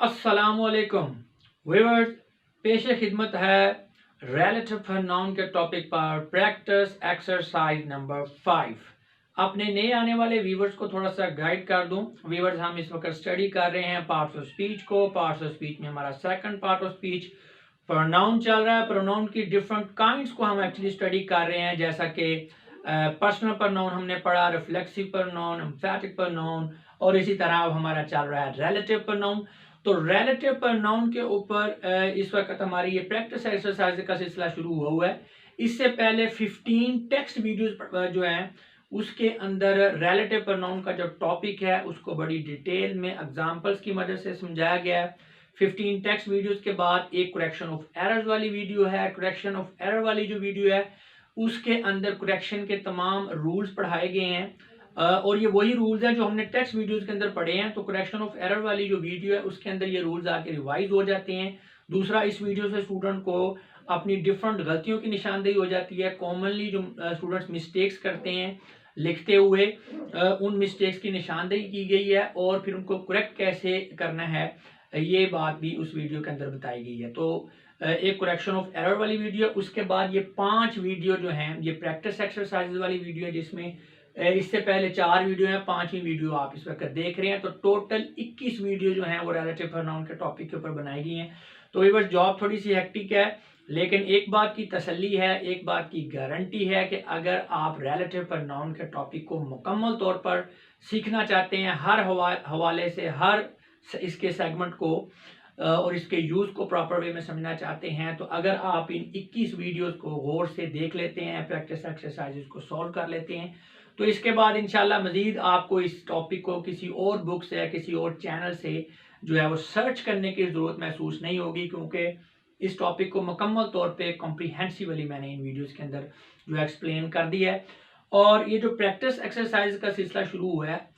अस्सलामुअलैकुम व्यूअर्स, पेश खिदमत है रिलेटिव प्रोनाउन के टॉपिक पर प्रैक्टिस एक्सरसाइज नंबर 5। अपने नए आने वाले व्यूवर्स को थोड़ा सा गाइड कर दूं। व्यूवर्स, हम इस वक्त स्टडी कर रहे हैं पार्ट्स ऑफ स्पीच को। पार्ट्स ऑफ स्पीच में हमारा second part of speech pronoun चल रहा है। प्रोनाउन की डिफरेंट काइंड्स को हम एक्चुअली स्टडी कर रहे हैं, जैसा कि पर्सनल प्रोनाउन हमने पढ़ा, रिफ्लेक्सिव प्रोनाउन, एम्फैटिक प्रोनाउन, और इसी तरह अब हमारा चल रहा है रिलेटिव प्रोनाउन। तो रिलेटिव प्रोनाउन के ऊपर इस वक्त हमारी ये प्रैक्टिस एक्सरसाइज का सिलसिला शुरू हुआ है। इससे पहले 15 टेक्स्ट वीडियोस जो हैं उसके अंदर रिलेटिव प्रोनाउन का जो टॉपिक है उसको बड़ी डिटेल में एग्जांपल्स की मदद से समझाया गया है। 15 टेक्स्ट वीडियोस के बाद एक करेक्शन ऑफ एरर्स वाली वीडियो है। करेक्शन ऑफ एरर वाली जो वीडियो है उसके अंदर करेक्शन के तमाम रूल्स पढ़ाए गए हैं, और ये वही रूल्स हैं जो हमने टेक्स्ट वीडियोस के अंदर पढ़े हैं। तो करेक्शन ऑफ एरर वाली जो वीडियो है उसके अंदर ये रूल्स आके रिवाइज हो जाते हैं। दूसरा, इस वीडियो से स्टूडेंट को अपनी डिफरेंट गलतियों की निशानदेही हो जाती है। कॉमनली जो स्टूडेंट्स मिस्टेक्स करते हैं लिखते हुए, उन मिस्टेक्स की निशानदेही की गई है और फिर उनको करेक्ट कैसे करना है ये बात भी उस वीडियो के अंदर बताई गई है। तो एक करेक्शन ऑफ एरर वाली वीडियो, उसके बाद ये 5 वीडियो जो हैं ये प्रैक्टिस एक्सरसाइज वाली वीडियो है, जिसमें इससे पहले 4 वीडियो है, 5वीं वीडियो आप इस वक्त देख रहे हैं। तो टोटल 21 वीडियो जो हैं वो रिलेटिव प्रोनाउन के टॉपिक के ऊपर बनाई गई हैं। तो ये बस जॉब थोड़ी सी हेक्टिक है, लेकिन एक बात की तसल्ली है, एक बात की गारंटी है कि अगर आप रिलेटिव प्रोनाउन के टॉपिक को मुकम्मल तौर पर सीखना चाहते हैं, हर हवाले से हर इसके सेगमेंट को और इसके यूज को प्रॉपर वे में समझना चाहते हैं, तो अगर आप इन 21 वीडियोस को गौर से देख लेते हैं, प्रैक्टिस एक्सरसाइजेस को सॉल्व कर लेते हैं, तो इसके बाद इंशाल्लाह मजीद आपको इस टॉपिक को किसी और बुक से या किसी और चैनल से जो है वो सर्च करने की ज़रूरत महसूस नहीं होगी, क्योंकि इस टॉपिक को मुकम्मल तौर पे कॉम्प्रीहेंसिवली मैंने इन वीडियोस के अंदर जो एक्सप्लेन कर दिया है। और ये जो प्रैक्टिस एक्सरसाइज का सिलसिला शुरू हुआ है,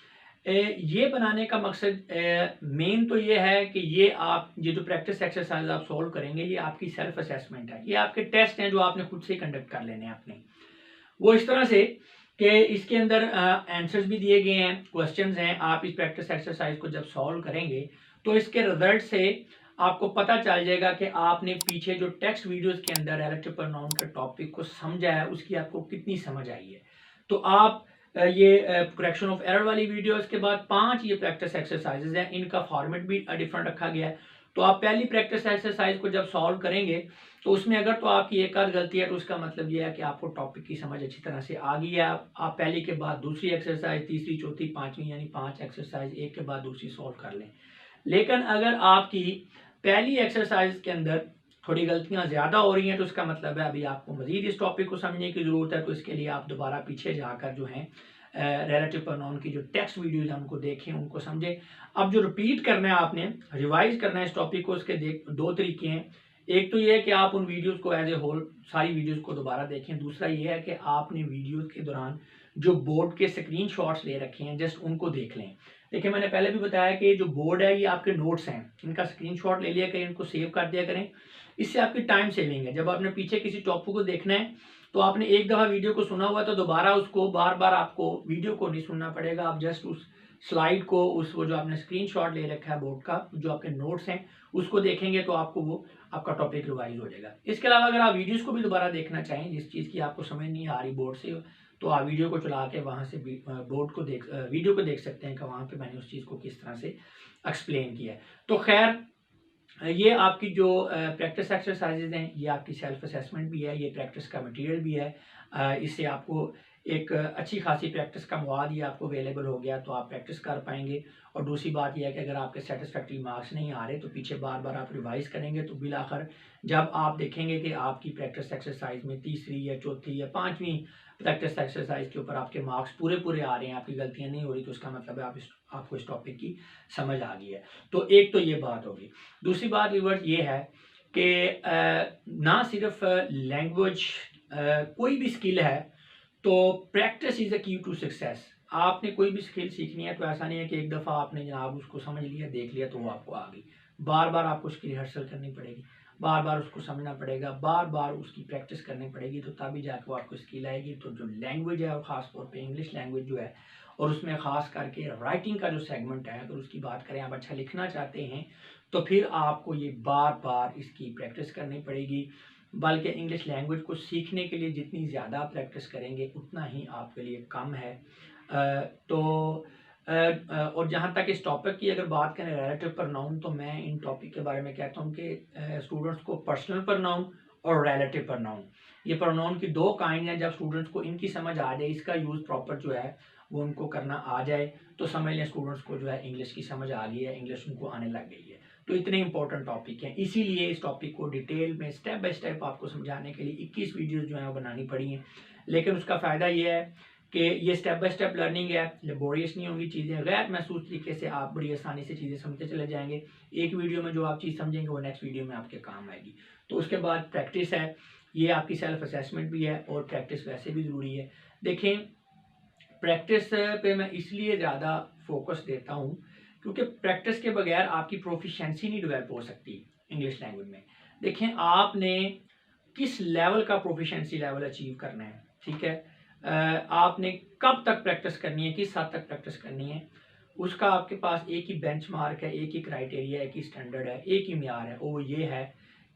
ये बनाने का मकसद मेन तो ये है कि ये जो प्रैक्टिस एक्सरसाइज आप सॉल्व करेंगे ये आपकी सेल्फ असेसमेंट है, ये आपके टेस्ट हैं जो आपने खुद से कंडक्ट कर लेने हैं अपने। वो इस तरह से कि इसके अंदर आंसर्स भी दिए गए हैं, क्वेश्चंस हैं। आप इस प्रैक्टिस एक्सरसाइज को जब सॉल्व करेंगे तो इसके रिजल्ट से आपको पता चल जाएगा कि आपने पीछे जो टेक्स्ट वीडियोस के अंदर रिलेटिव प्रोनाउन के टॉपिक को समझा है उसकी आपको कितनी समझ आई है। तो आप ये करेक्शन ऑफ एरर वाली वीडियो, इसके बाद 5 ये प्रैक्टिस एक्सरसाइजेज हैं, इनका फॉर्मेट भी डिफरेंट रखा गया है। तो आप पहली प्रैक्टिस एक्सरसाइज को जब सॉल्व करेंगे तो उसमें अगर तो आपकी एक आध गलती है तो उसका मतलब यह है कि आपको टॉपिक की समझ अच्छी तरह से आ गई है। आप पहली के बाद दूसरी एक्सरसाइज, तीसरी, चौथी, 5वीं यानी 5 एक्सरसाइज एक के बाद दूसरी सॉल्व कर लें। लेकिन अगर आपकी पहली एक्सरसाइज के अंदर थोड़ी गलतियां ज़्यादा हो रही हैं तो उसका मतलब है अभी आपको मजीद इस टॉपिक को समझने की ज़रूरत है। तो इसके लिए आप दोबारा पीछे जाकर जो हैं रिलेटिव प्रोनाउन की जो टेक्स्ट वीडियोज हैं उनको देखें, उनको समझें। अब जो रिपीट करना है, आपने रिवाइज करना है इस टॉपिक को, उसके 2 तरीके हैं। एक तो ये है कि आप उन वीडियोस को एज ए होल सारी वीडियोस को दोबारा देखें। दूसरा ये है कि आपने वीडियोस के दौरान जो बोर्ड के स्क्रीनशॉट्स ले रखे हैं जस्ट उनको देख लें। देखिए, मैंने पहले भी बताया कि जो बोर्ड है ये आपके नोट्स हैं, इनका स्क्रीनशॉट ले लिया करें, इनको सेव कर दिया करें। इससे आपकी टाइम सेविंग है। जब आपने पीछे किसी टॉपिक को देखना है तो आपने एक दफ़ा वीडियो को सुना हुआ तो दोबारा उसको बार बार आपको वीडियो को नहीं सुनना पड़ेगा। आप जस्ट उस स्लाइड को, वो जो आपने स्क्रीनशॉट ले रखा है बोर्ड का, जो आपके नोट्स हैं, उसको देखेंगे तो आपको वो आपका टॉपिक रिवाइज हो जाएगा। इसके अलावा अगर आप वीडियोस को भी दोबारा देखना चाहें, जिस चीज़ की आपको समझ नहीं आ रही बोर्ड से, तो आप वीडियो को चला के वहाँ से वीडियो को देख सकते हैं कि वहाँ पे मैंने उस चीज़ को किस तरह से एक्सप्लेन किया है। तो खैर, ये आपकी जो प्रैक्टिस एक्सरसाइजेज हैं ये आपकी सेल्फ असेसमेंट भी है, ये प्रैक्टिस का मटेरियल भी है। इससे आपको एक अच्छी खासी प्रैक्टिस का मवाद ये आपको अवेलेबल हो गया तो आप प्रैक्टिस कर पाएंगे। और दूसरी बात यह है कि अगर आपके सेटिस्फैक्ट्री मार्क्स नहीं आ रहे तो पीछे बार बार आप रिवाइज करेंगे तो बिलाखिर जब आप देखेंगे कि आपकी प्रैक्टिस एक्सरसाइज में तीसरी या चौथी या 5वीं प्रैक्टिस एक्सरसाइज के ऊपर आपके मार्क्स पूरे पूरे आ रहे हैं, आपकी गलतियां नहीं हो रही, तो उसका मतलब है आपको इस टॉपिक की समझ आ गई है। तो एक तो ये बात होगी। दूसरी बात व्यूअर्स ये है कि ना सिर्फ लैंग्वेज, कोई भी स्किल है तो प्रैक्टिस इज़ अ की टू सक्सेस। आपने कोई भी स्किल सीखनी है तो ऐसा नहीं है कि एक दफ़ा आपने जनाब उसको समझ लिया, देख लिया तो वो आपको आ गई। बार बार आपको उसकी रिहर्सल करनी पड़ेगी, बार बार उसको समझना पड़ेगा, बार बार उसकी प्रैक्टिस करनी पड़ेगी, तो तभी जाकर वो आपको स्किल आएगी। तो जो लैंग्वेज है और ख़ास तौर पे इंग्लिश लैंग्वेज जो है, और उसमें ख़ास करके राइटिंग का जो सेगमेंट है, अगर उसकी बात करें, आप अच्छा लिखना चाहते हैं तो फिर आपको ये बार बार इसकी प्रैक्टिस करनी पड़ेगी। बल्कि इंग्लिश लैंग्वेज को सीखने के लिए जितनी ज़्यादा प्रैक्टिस करेंगे उतना ही आपके लिए कम है। और जहाँ तक इस टॉपिक की अगर बात करें रिलेटिव प्रोनाउन, तो मैं इन टॉपिक के बारे में कहता हूँ कि स्टूडेंट्स को पर्सनल प्रोनाउन और रिलेटिव प्रोनाउन, ये प्रोनाउन की दो काइंड हैं। जब स्टूडेंट्स को इनकी समझ आ जाए, इसका यूज़ प्रॉपर जो है वो उनको करना आ जाए, तो समझ लें स्टूडेंट्स को जो है इंग्लिश की समझ आ गई है, इंग्लिश उनको आने लग गई है। तो इतने इंपॉर्टेंट टॉपिक हैं, इसीलिए इस टॉपिक को डिटेल में स्टेप बाय स्टेप आपको समझाने के लिए 21 वीडियोस जो हैं वो बनानी पड़ी हैं। लेकिन उसका फ़ायदा ये है कि ये स्टेप बाय स्टेप लर्निंग है, लेबोरियस नहीं होंगी चीज़ें, गैर महसूस तरीके से आप बड़ी आसानी से चीज़ें समझते चले जाएंगे। एक वीडियो में जो आप चीज़ समझेंगे वो नेक्स्ट वीडियो में आपके काम आएगी। तो उसके बाद प्रैक्टिस है, ये आपकी सेल्फ असेसमेंट भी है और प्रैक्टिस वैसे भी ज़रूरी है। देखें, प्रैक्टिस पे मैं इसलिए ज़्यादा फोकस देता हूँ क्योंकि प्रैक्टिस के बगैर आपकी प्रोफिशिएंसी नहीं डेवलप हो सकती इंग्लिश लैंग्वेज में। देखें, आपने किस लेवल का प्रोफिशिएंसी लेवल अचीव करना है, ठीक है, आपने कब तक प्रैक्टिस करनी है, किस हद तक प्रैक्टिस करनी है, उसका आपके पास एक ही बेंचमार्क है, एक ही क्राइटेरिया है, एक ही स्टैंडर्ड है, एक ही म्यार है। और वो ये है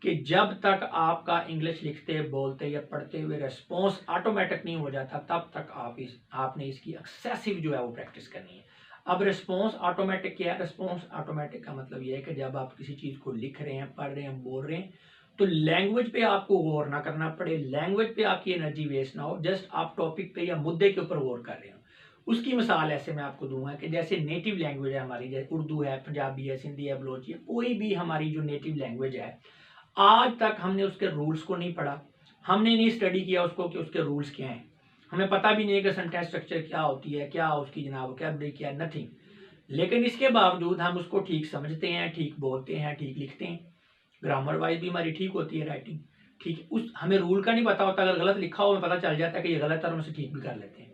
कि जब तक आपका इंग्लिश लिखते, बोलते या पढ़ते हुए रिस्पॉन्स ऑटोमेटिक नहीं हो जाता, तब तक आपने इसकी एक्सेसिव जो है वो प्रैक्टिस करनी है। अब रिस्पॉन्स ऑटोमेटिक क्या है? रिस्पॉन्स ऑटोमेटिक का मतलब ये है कि जब आप किसी चीज़ को लिख रहे हैं, पढ़ रहे हैं, बोल रहे हैं, तो लैंग्वेज पे आपको गौर ना करना पड़े, लैंग्वेज पे आपकी एनर्जी वेस्ट ना हो, जस्ट आप टॉपिक पे या मुद्दे के ऊपर गौर कर रहे हो। उसकी मिसाल ऐसे मैं आपको दूंगा कि जैसे नेटिव लैंग्वेज है हमारी, जैसे उर्दू है, पंजाबी है, सिंधी है, बलोची है, कोई भी हमारी जो नेटिव लैंग्वेज है, आज तक हमने उसके रूल्स को नहीं पढ़ा, हमने नहीं स्टडी किया उसको कि उसके रूल्स क्या हैं, हमें पता भी नहीं है कि सेंटेंस स्ट्रक्चर क्या होती है, क्या उसकी जनाब वोकैबुलरी क्या है, नथिंग। लेकिन इसके बावजूद हम उसको ठीक समझते हैं, ठीक बोलते हैं, ठीक लिखते हैं, ग्रामर वाइज भी हमारी ठीक होती है राइटिंग, ठीक है। उस हमें रूल का नहीं पता होता, अगर गलत लिखा हो हमें पता चल जाता है कि ये गलत है और हम उसे ठीक भी कर लेते हैं।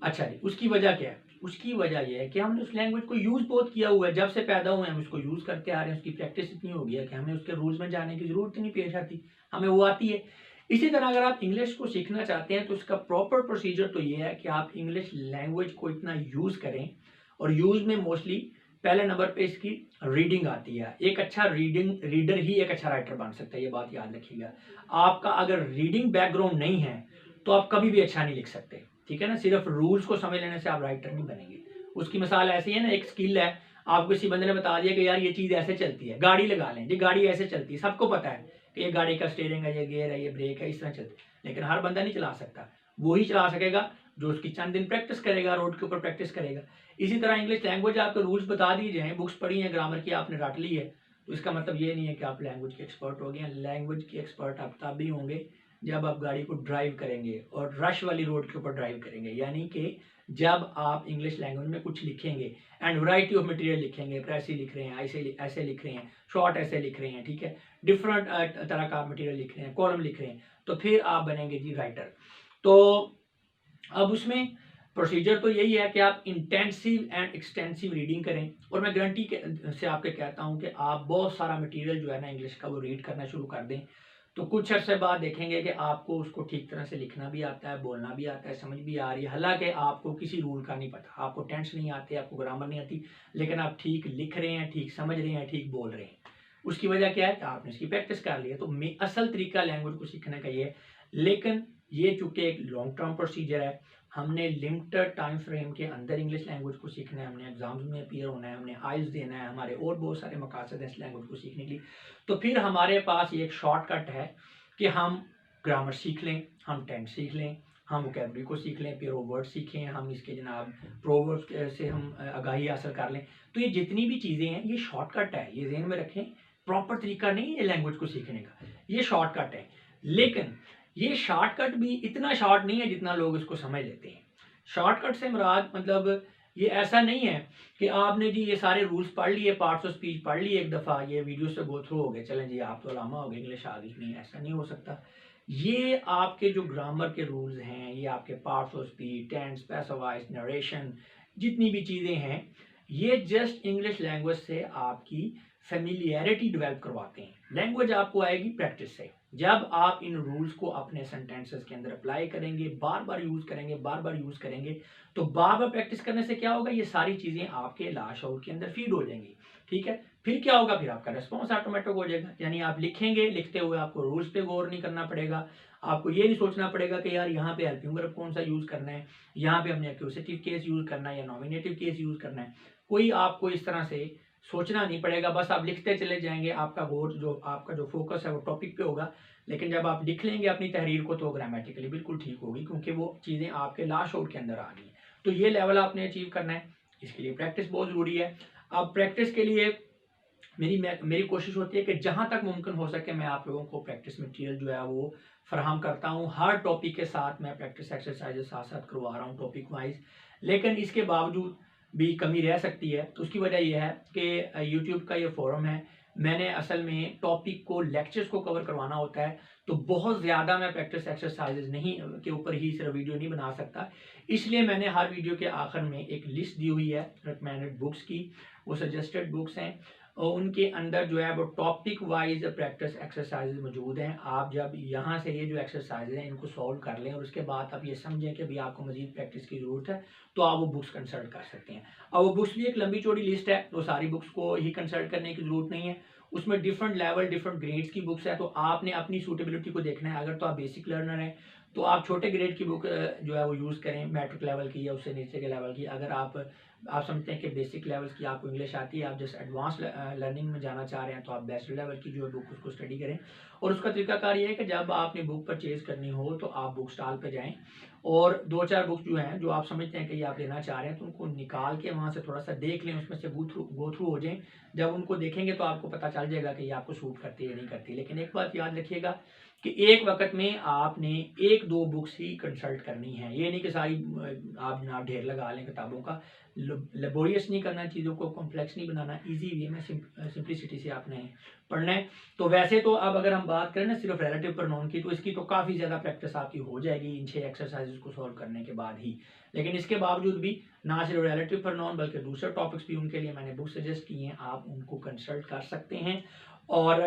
अच्छा जी, उसकी वजह क्या है? उसकी वजह यह है कि हमने उस लैंग्वेज को यूज़ बहुत किया हुआ है, जब से पैदा हुए हम उसको यूज़ करते आ रहे हैं, उसकी प्रैक्टिस इतनी हो गई है कि हमें उसके रूल्स में जाने की ज़रूरत ही नहीं पेश आती, हमें वो आती है। इसी तरह अगर आप इंग्लिश को सीखना चाहते हैं तो उसका प्रॉपर प्रोसीजर तो ये है कि आप इंग्लिश लैंग्वेज को इतना यूज़ करें, और यूज़ में मोस्टली पहले नंबर पे इसकी रीडिंग आती है। एक अच्छा रीडर ही एक अच्छा राइटर बन सकता है, ये बात याद रखिएगा। आपका अगर रीडिंग बैकग्राउंड नहीं है तो आप कभी भी अच्छा नहीं लिख सकते, ठीक है ना। सिर्फ रूल्स को समझ लेने से आप राइटर नहीं बनेंगे। उसकी मिसाल ऐसी है ना, एक स्किल है, आपको किसी बंदे ने बता दिया कि यार ये चीज़ ऐसे चलती है, गाड़ी लगा लें जी, गाड़ी ऐसे चलती है, सबको पता है कि ये गाड़ी का स्टीयरिंग है, ये गियर है, ये ब्रेक है, इस तरह चलती है। लेकिन हर बंदा नहीं चला सकता, वो ही चला सकेगा जो उसकी चंद दिन प्रैक्टिस करेगा, रोड के ऊपर प्रैक्टिस करेगा। इसी तरह इंग्लिश लैंग्वेज आपको रूल्स बता दिए जाएँ, बुक्स पढ़ी हैं, ग्रामर की आपने रट ली है, तो इसका मतलब ये नहीं है कि आप लैंग्वेज के एक्सपर्ट हो गए हैं। लैंग्वेज के एक्सपर्ट आप तब भी होंगे जब आप गाड़ी को ड्राइव करेंगे और रश वाली रोड के ऊपर ड्राइव करेंगे, यानी कि जब आप इंग्लिश लैंग्वेज में कुछ लिखेंगे एंड वैरायटी ऑफ मटेरियल लिखेंगे, प्रेसी लिख रहे हैं, ऐसे लिख रहे हैं, शॉर्ट ऐसे लिख रहे हैं, ठीक है, डिफरेंट तरह का मटेरियल लिख रहे हैं, कॉलम लिख रहे हैं, तो फिर आप बनेंगे जी राइटर। तो अब उसमें प्रोसीजर तो यही है कि आप इंटेंसिव एंड एक्सटेंसिव रीडिंग करें, और मैं गारंटी से आपके कहता हूं कि आप बहुत सारा मटेरियल जो है ना इंग्लिश का वो रीड करना शुरू कर दें, तो कुछ अर्से बाद देखेंगे कि आपको उसको ठीक तरह से लिखना भी आता है, बोलना भी आता है, समझ भी आ रही है। हालांकि आपको किसी रूल का नहीं पता, आपको टेंस नहीं आते, आपको ग्रामर नहीं आती, लेकिन आप ठीक लिख रहे हैं, ठीक समझ रहे हैं, ठीक बोल रहे हैं। उसकी वजह क्या है कि आपने इसकी प्रैक्टिस कर ली है। तो असल तरीका लैंग्वेज को सीखने का ये है, लेकिन ये चूंकि एक लॉन्ग टर्म प्रोसीजर है, हमने लिमिटेड टाइम फ्रेम के अंदर इंग्लिश लैंग्वेज को सीखना है, हमने एग्जाम्स में अपीयर होना है, हमने आइल्स देना है, हमारे और बहुत सारे मकासद हैं इस लैंग्वेज को सीखने के लिए। तो फिर हमारे पास ये एक शॉर्टकट है कि हम ग्रामर सीख लें, हम टेंस सीख लें, हम वोकैबुलरी को सीख लें, पेयर ऑफ वर्ड सीखें, हम इसके जनाब प्रोवर्ब्स से हम आगाही हासिल कर लें। तो ये जितनी भी चीज़ें हैं ये शॉर्टकट है, ये ज़हन में रखें। प्रॉपर तरीका नहीं है लैंग्वेज को सीखने का, ये शॉर्टकट है। लेकिन ये शॉर्टकट भी इतना शॉर्ट नहीं है जितना लोग इसको समझ लेते हैं। शॉर्टकट से मुराद मतलब ये ऐसा नहीं है कि आपने जी ये सारे रूल्स पढ़ लिए, पार्ट्स ऑफ स्पीच पढ़ लिए एक दफ़ा, ये वीडियो से गो थ्रू हो गए, चलें जी आप तो अलामा हो गए, इंग्लिश आ गई। नहीं, ऐसा नहीं हो सकता। ये आपके जो ग्रामर के रूल्स हैं, ये आपके parts of speech, tense, passive voice, narration, जितनी भी चीज़ें हैं, ये जस्ट इंग्लिश लैंग्वेज से आपकी फेमिलियरिटी डेवलप करवाते हैं। लैंग्वेज आपको आएगी प्रैक्टिस से। जब आप इन रूल्स को अपने सेंटेंसेस के अंदर अप्लाई करेंगे, बार बार यूज़ करेंगे, बार बार यूज़ करेंगे, तो बार बार प्रैक्टिस करने से क्या होगा, ये सारी चीज़ें आपके लाशऊर के अंदर फीड हो जाएंगी, ठीक है। फिर क्या होगा, फिर आपका रिस्पॉन्स ऑटोमेटिक हो जाएगा, यानी आप लिखेंगे, लिखते हुए आपको रूल्स पे गौर नहीं करना पड़ेगा, आपको ये नहीं सोचना पड़ेगा कि यार यहाँ पे हेल्पिंग वर्ब कौन सा यूज करना है, यहाँ पे हमने एक्यूजेटिव केस यूज करना है या नॉमिनेटिव केस यूज करना है, कोई आपको इस तरह से सोचना नहीं पड़ेगा, बस आप लिखते चले जाएंगे, आपका गौर जो आपका जो फोकस है वो टॉपिक पे होगा। लेकिन जब आप लिख लेंगे अपनी तहरीर को तो ग्रामेटिकली बिल्कुल ठीक होगी, क्योंकि वो चीज़ें आपके लास्ट आउट के अंदर आ गई। तो ये लेवल आपने अचीव करना है, इसके लिए प्रैक्टिस बहुत ज़रूरी है। अब प्रैक्टिस के लिए मेरी कोशिश होती है कि जहाँ तक मुमकिन हो सके मैं आप लोगों को प्रैक्टिस मटेरियल जो है वो फराहम करता हूँ। हर टॉपिक के साथ मैं प्रैक्टिस एक्सरसाइजेस साथ साथ करवा रहा हूँ टॉपिक वाइज, लेकिन इसके बावजूद भी कमी रह सकती है। तो उसकी वजह यह है कि यूट्यूब का ये फोरम है, मैंने असल में टॉपिक को लेक्चर्स को कवर करवाना होता है, तो बहुत ज़्यादा मैं प्रैक्टिस एक्सरसाइजेज नहीं के ऊपर ही सिर्फ वीडियो नहीं बना सकता। इसलिए मैंने हर वीडियो के आखिर में एक लिस्ट दी हुई है रिकमेंडेड बुक्स की, वो सजेस्टेड बुक्स हैं और उनके अंदर जो है वो टॉपिक वाइज प्रैक्टिस एक्सरसाइजेज मौजूद हैं। आप जब यहाँ से ये जो एक्सरसाइज हैं इनको सॉल्व कर लें और उसके बाद आप ये समझें कि भाई आपको मजीद प्रैक्टिस की ज़रूरत है, तो आप वो बुक्स कंसल्ट कर सकते हैं। अब वो बुक्स भी एक लंबी चौड़ी लिस्ट है, तो सारी बुक्स को ही कंसल्ट करने की ज़रूरत नहीं है, उसमें डिफरेंट लेवल डिफरेंट ग्रेड्स की बुक्स है, तो आपने अपनी सूटेबिलिटी को देखना है। अगर तो आप बेसिक लर्नर हैं तो आप छोटे ग्रेड की बुक जो है वो यूज़ करें, मैट्रिक लेवल की या उससे नीचे के लेवल की। अगर आप समझते हैं कि बेसिक लेवल्स की आपको इंग्लिश आती है, आप जस्ट एडवांस लर्निंग में जाना चाह रहे हैं, तो आप बेस्ट लेवल की जो है बुक उसको स्टडी करें। और उसका तरीकाकार ये है कि जब आपने बुक परचेज करनी हो तो आप बुक स्टॉल पे जाएं और 2-4 बुक्स जो हैं जो आप समझते हैं कि ये आप लेना चाह रहे हैं तो उनको निकाल के वहाँ से थोड़ा सा देख लें, उसमें से गो थ्रू हो जाएं। जब उनको देखेंगे तो आपको पता चल जाएगा कि ये आपको सूट करती है या नहीं करती। लेकिन एक बात याद रखिएगा कि एक वक्त में आपने 1-2 बुक्स ही कंसल्ट करनी है, ये नहीं कि सारी आप ढेर लगा लें किताबों का। लेबोरियस नहीं करना, चीज़ों को कॉम्प्लेक्स नहीं बनाना, इजी वे में सिंप्लिसिटी से आपने पढ़ना है। तो वैसे तो अब अगर हम बात करें ना सिर्फ रिलेटिव प्रोनाउन की, तो इसकी तो काफ़ी ज़्यादा प्रैक्टिस आपकी हो जाएगी इन 6 एक्सरसाइजेस को सॉल्व करने के बाद ही। लेकिन इसके बावजूद भी ना सिर्फ रिलेटिव प्रोनाउन बल्कि दूसरे टॉपिक्स भी उनके लिए मैंने बुक सजेस्ट की हैं, आप उनको कंसल्ट कर सकते हैं। और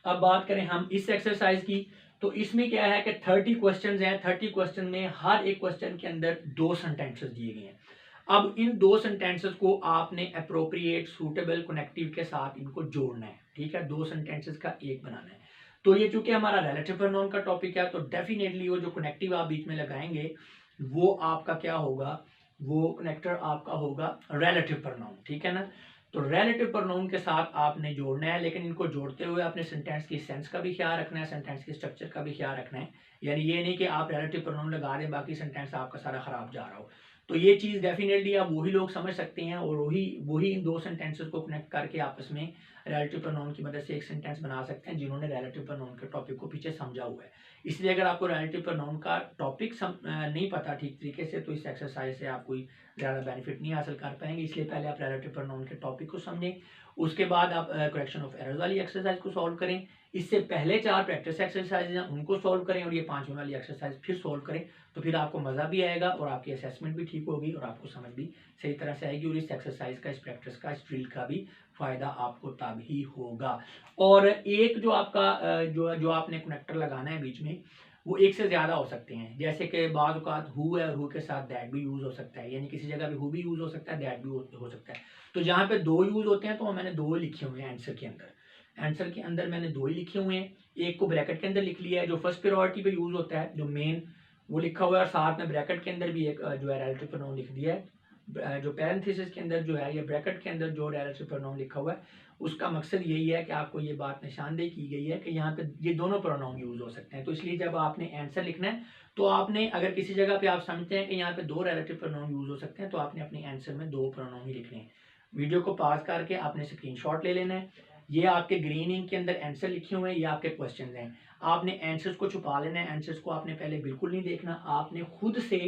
अब बात करें हम इस एक्सरसाइज की, तो इसमें क्या है कि 30 क्वेश्चंस हैं। 30 क्वेश्चन में हर एक क्वेश्चन के अंदर 2 सेंटेंसेस दिए गए हैं। अब इन 2 सेंटेंसेस को आपने अप्रोप्रिएट सूटेबल कनेक्टिव के साथ इनको जोड़ना है, ठीक है, 2 सेंटेंसेस का एक बनाना है। तो ये चूंकि हमारा रिलेटिव प्रोनाउन का टॉपिक है, तो डेफिनेटली वो जो कनेक्टिव आप बीच में लगाएंगे वो आपका क्या होगा, वो कनेक्टर आपका होगा रिलेटिव प्रोनाउन, ठीक है ना। तो रिलेटिव प्रोनाउन के साथ आपने जोड़ना है, लेकिन इनको जोड़ते हुए अपने सेंटेंस की सेंस का भी ख्याल रखना है, सेंटेंस के स्ट्रक्चर का भी ख्याल रखना है। यानी ये नहीं कि आप रिलेटिव प्रोनाउन लगा दें बाकी सेंटेंस आपका सारा खराब जा रहा हो। तो ये चीज़ डेफिनेटली आप वही लोग समझ सकते हैं और वही इन 2 सेंटेंसेस को कनेक्ट करके आपस में रिलेटिव प्रोनाउन की मदद से एक सेंटेंस बना सकते हैं जिन्होंने रिलेटिव प्रोनाउन के टॉपिक को पीछे समझा हुआ है। इसलिए अगर आपको रिलेटिव प्रोनाउन का टॉपिक नहीं पता ठीक तरीके से, तो इस एक्सरसाइज से आप कोई ज़्यादा बेनिफिट नहीं हासिल कर पाएंगे। इसलिए पहले आप रिलेटिव प्रोनाउन के टॉपिक को समझें, उसके बाद आप करेक्शन ऑफ एरर्स वाली एक्सरसाइज को सॉल्व करें। इससे पहले 4 प्रैक्टिस एक्सरसाइज हैं उनको सॉल्व करें और ये 5वीं वाली एक्सरसाइज फिर सॉल्व करें। तो फिर आपको मज़ा भी आएगा और आपकी असेसमेंट भी ठीक होगी और आपको समझ भी सही तरह से आएगी और इस एक्सरसाइज का, इस प्रैक्टिस का, इस ड्रिल का भी फ़ायदा आपको तब ही होगा। और एक जो आपका जो आपने कनेक्टर लगाना है बीच में, वो एक से ज़्यादा हो सकते हैं। जैसे कि बाद औक़ात हु है और हु के साथ दैट भी यूज़ हो सकता है, यानी किसी जगह पे हु भी यूज़ हो सकता है, दैट भी हो सकता है। तो जहाँ पे 2 यूज़ होते हैं तो मैंने 2 लिखे हुए हैं आंसर के अंदर। आंसर के अंदर मैंने 2 ही लिखे हुए हैं, एक को ब्रैकेट के अंदर लिख लिया है जो फर्स्ट प्रायोरिटी पे यूज़ होता है, जो मेन वो लिखा हुआ है, और साथ में ब्रैकेट के अंदर भी एक जो है रिलेटिव प्रोनाउन लिख दिया है। जो पैरेंथेसिस के अंदर जो है या ब्रैकेट के अंदर जो रिलेटिव प्रोनाउन लिखा हुआ है, उसका मकसद यही है कि आपको ये बात निशानदेही की गई है कि यहाँ पे ये दोनों प्रोनाउन यूज़ हो सकते हैं। तो इसलिए जब आपने आंसर लिखना है तो आपने, अगर किसी जगह पे आप समझते हैं कि यहाँ पे 2 रिलेटिव प्रोनाउन यूज़ हो सकते हैं, तो आपने अपने आंसर में 2 प्रोनाउन ही लिखने हैं। वीडियो को पॉज करके आपने स्क्रीनशॉट ले लेना है। ये आपके ग्रीन इंक के अंदर आंसर लिखे हुए हैं, ये आपके क्वेश्चन हैं। आपने आंसर्स को छुपा लेना है, आंसर्स को आपने पहले बिल्कुल नहीं देखना, आपने खुद से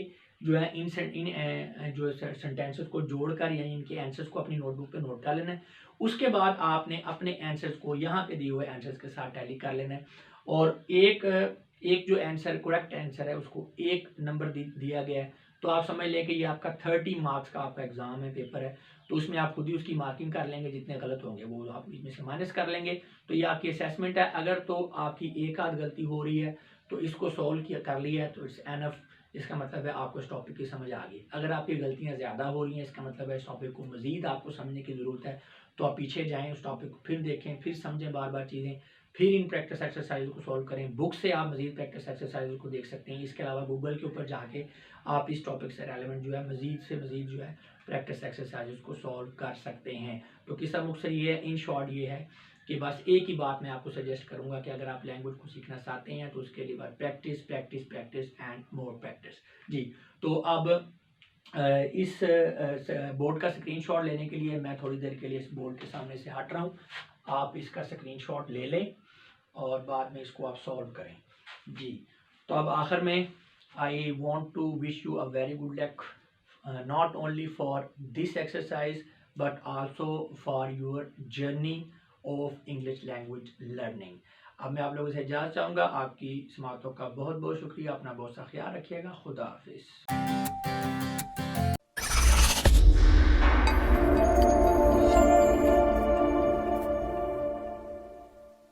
जो है इन जो सेंटेंसेस को जोड़कर यानी इनके आंसर्स को अपनी नोटबुक पे नोट कर लेना है। उसके बाद आपने अपने आंसर्स को यहाँ पे दिए हुए आंसर्स के साथ टैली कर लेना है और एक जो आंसर करेक्ट आंसर है उसको 1 नंबर दिया गया है। तो आप समझ लें कि ये आपका 30 मार्क्स का आपका एग्जाम है, पेपर है, तो उसमें आप खुद ही उसकी मार्किंग कर लेंगे, जितने गलत होंगे वो आप इसमें से माइनस कर लेंगे। तो ये आपकी असेसमेंट है। अगर तो आपकी एक आध गलती हो रही है तो इसको सॉल्व कर लिया है तो इट्स एनफ, इसका मतलब है आपको इस टॉपिक की समझ आ गई। अगर आपकी गलतियाँ ज़्यादा हो रही हैं, इसका मतलब है इस टॉपिक को मज़ीद आपको समझने की ज़रूरत है, तो आप पीछे जाएँ, उस टॉपिक को फिर देखें, फिर समझें बार-बार चीज़ें, फिर इन प्रैक्टिस एक्सरसाइज़ को सॉल्व करें। बुक से आप मज़ीद प्रैक्टिस एक्सरसाइज़ को देख सकते हैं। इसके अलावा गूगल के ऊपर जाके आप इस टॉपिक से रेलेवेंट जो है मज़ीद से मज़ीद जो है प्रैक्टिस एक्सरसाइज़ को सॉल्व कर सकते हैं। तो किस्सा मुख्तसर ये है, इन शॉर्ट ये है कि बस एक ही बात मैं आपको सजेस्ट करूँगा कि अगर आप लैंग्वेज को सीखना चाहते हैं तो उसके लिए बस practice, practice, practice and more practice. जी, तो अब इस बोर्ड का स्क्रीनशॉट लेने के लिए मैं थोड़ी देर के लिए इस बोर्ड के सामने से हट रहा हूँ। आप इसका स्क्रीनशॉट ले लें और बाद में इसको आप सॉल्व करें। जी, तो अब आखिर में I want to wish you a very good luck, not only for this exercise but also for your journey of English language learning. अब मैं आप लोगों से इजाज़त चाहूँगा। आपकी समातों का बहुत बहुत शुक्रिया। अपना बहुत सा ख्याल रखिएगा। खुदा हाफिज़।